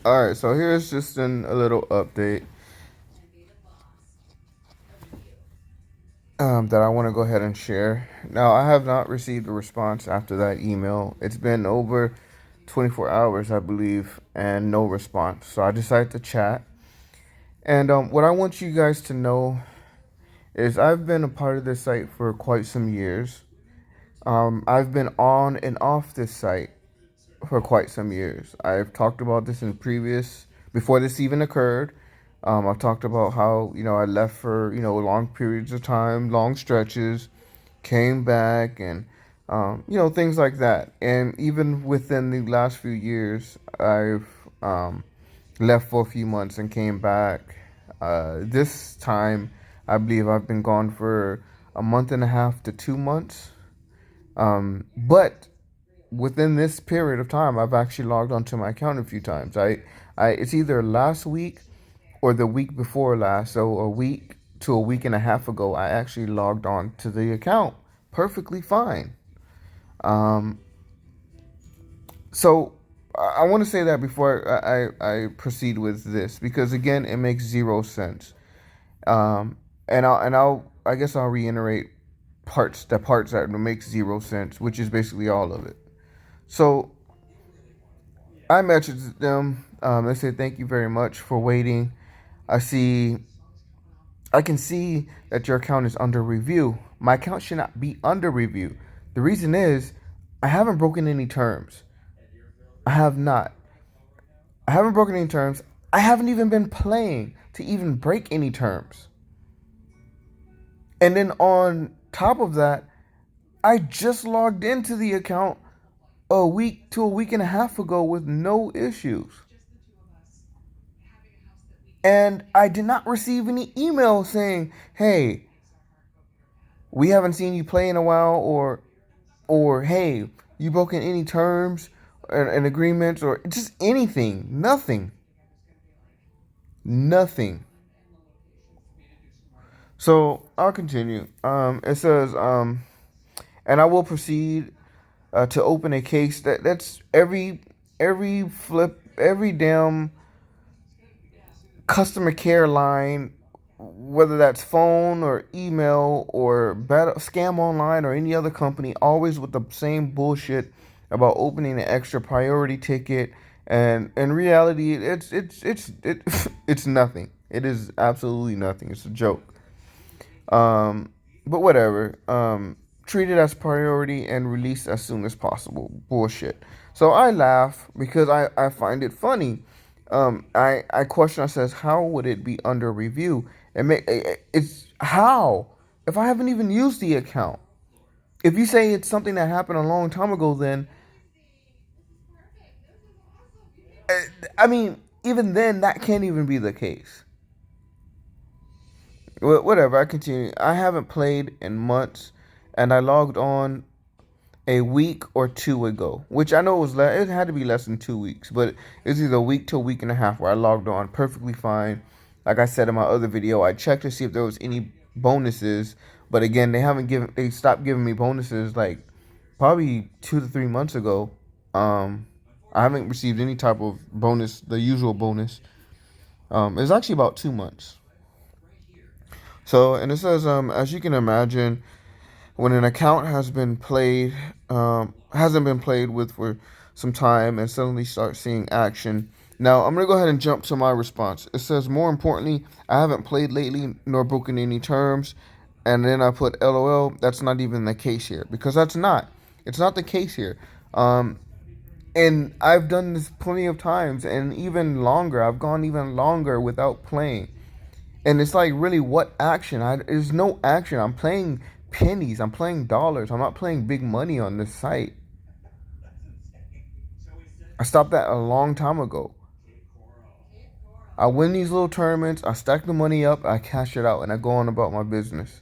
All right, so here's just a little update that I want to go ahead and share. Now, I have not received a response after that email. It's been over 24 hours, I believe, and no response. So I decided to chat. And what I want you guys to know is I've been a part of this site for quite some years. I've been on and off this site for quite some years. I've talked about this in before this even occurred. I've talked about how, I left for, long periods of time, long stretches, came back, and, things like that. And even within the last few years, I've left for a few months and came back. This time, I believe I've been gone for a month and a half to 2 months. But within this period of time, I've actually logged onto my account a few times. It's either last week or the week before last, so a week to a week and a half ago, I actually logged on to the account perfectly fine. Um, so I want to say that before I proceed with this, because again, it makes zero sense. I guess I'll reiterate the parts that make zero sense, which is basically all of it. So I messaged them. They said thank you very much for waiting. I see. I can see that your account is under review. My account should not be under review. The reason is I haven't broken any terms. I have not. I haven't broken any terms. I haven't even been playing to even break any terms. And then on top of that, I just logged into the account a week to a week and a half ago with no issues. And I did not receive any email saying, "Hey, we haven't seen you play in a while," or "Hey, you broken any terms and agreements," or just anything. Nothing. Nothing. So I'll continue. It says, and I will proceed to open a case. That's every damn customer care line, whether that's phone or email or ScamOnline or any other company, always with the same bullshit about opening an extra priority ticket. And in reality, it's nothing. It is absolutely nothing. It's a joke. But whatever. Treat it as priority and release as soon as possible. Bullshit. So I laugh because I find it funny. I question. I says, how would it be under review? It's how if I haven't even used the account. If you say it's something that happened a long time ago, then I mean, even then, that can't even be the case. Whatever. I continue. I haven't played in months, and I logged on a week or two ago, which I know it had to be less than 2 weeks, but it's either a week to a week and a half where I logged on perfectly fine. Like I said in my other video, I checked to see if there was any bonuses, but again, they stopped giving me bonuses like probably 2 to 3 months ago. I haven't received any type of bonus, the usual bonus. It's actually about 2 months. So, and it says, as you can imagine, when an account hasn't been played with for some time and suddenly start seeing action. Now, I'm going to go ahead and jump to my response. It says, more importantly, I haven't played lately nor broken any terms. And then I put LOL. That's not even the case here, because it's not the case here. And I've done this plenty of times and even longer. I've gone even longer without playing. And it's like, really, what action? There's no action. I'm playing pennies. I'm playing dollars. I'm not playing big money on this site. I stopped that a long time ago. I win these little tournaments. I stack the money up. I cash it out, and I go on about my business.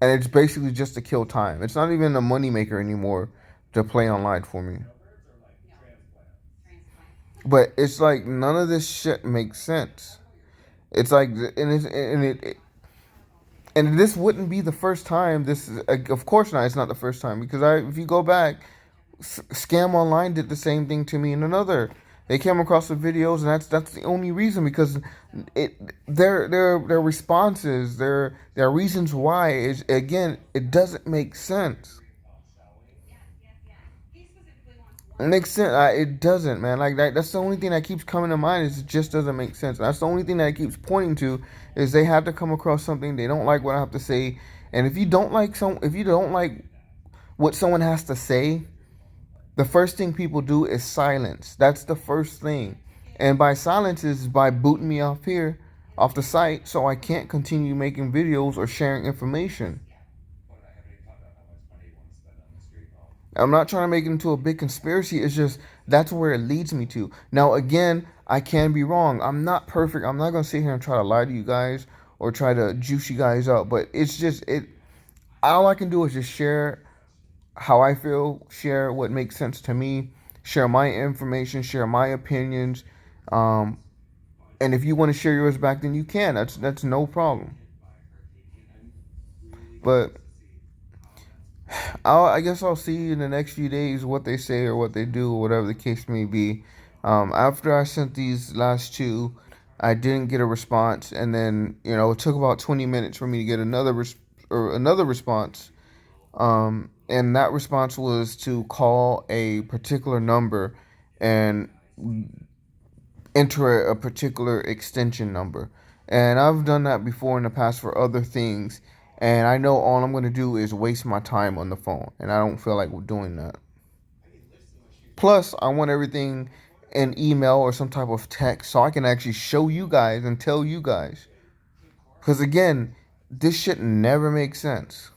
And it's basically just to kill time. It's not even a moneymaker anymore to play online for me. But it's like none of this shit makes sense. It's like, and this wouldn't be the first time. This is, of course not. It's not the first time, because if you go back, ScamOnline did the same thing to me in another They came across the videos, and that's the only reason, because it their responses, their reasons why is, again, it doesn't make sense. It makes sense. It doesn't, man. Like that's the only thing that keeps coming to mind, is it just doesn't make sense. That's the only thing that it keeps pointing to, is they have to come across something, they don't like what I have to say, and if you don't like what someone has to say, the first thing people do is silence. That's the first thing, and by silence is by booting me off here, off the site, so I can't continue making videos or sharing information. I'm not trying to make it into a big conspiracy. It's just that's where it leads me to. Now, again, I can be wrong. I'm not perfect. I'm not gonna sit here and try to lie to you guys or try to juice you guys up. But it's just it. All I can do is just share how I feel, share what makes sense to me, share my information, share my opinions. Um, and if you want to share yours back, then you can. That's no problem. But I guess I'll see in the next few days what they say or what they do, or whatever the case may be. After I sent these last two, I didn't get a response, and then it took about 20 minutes for me to get another response. And that response was to call a particular number and enter a particular extension number. And I've done that before in the past for other things. And I know all I'm going to do is waste my time on the phone. And I don't feel like doing that. Plus, I want everything in email or some type of text so I can actually show you guys and tell you guys. Because again, this shit never makes sense.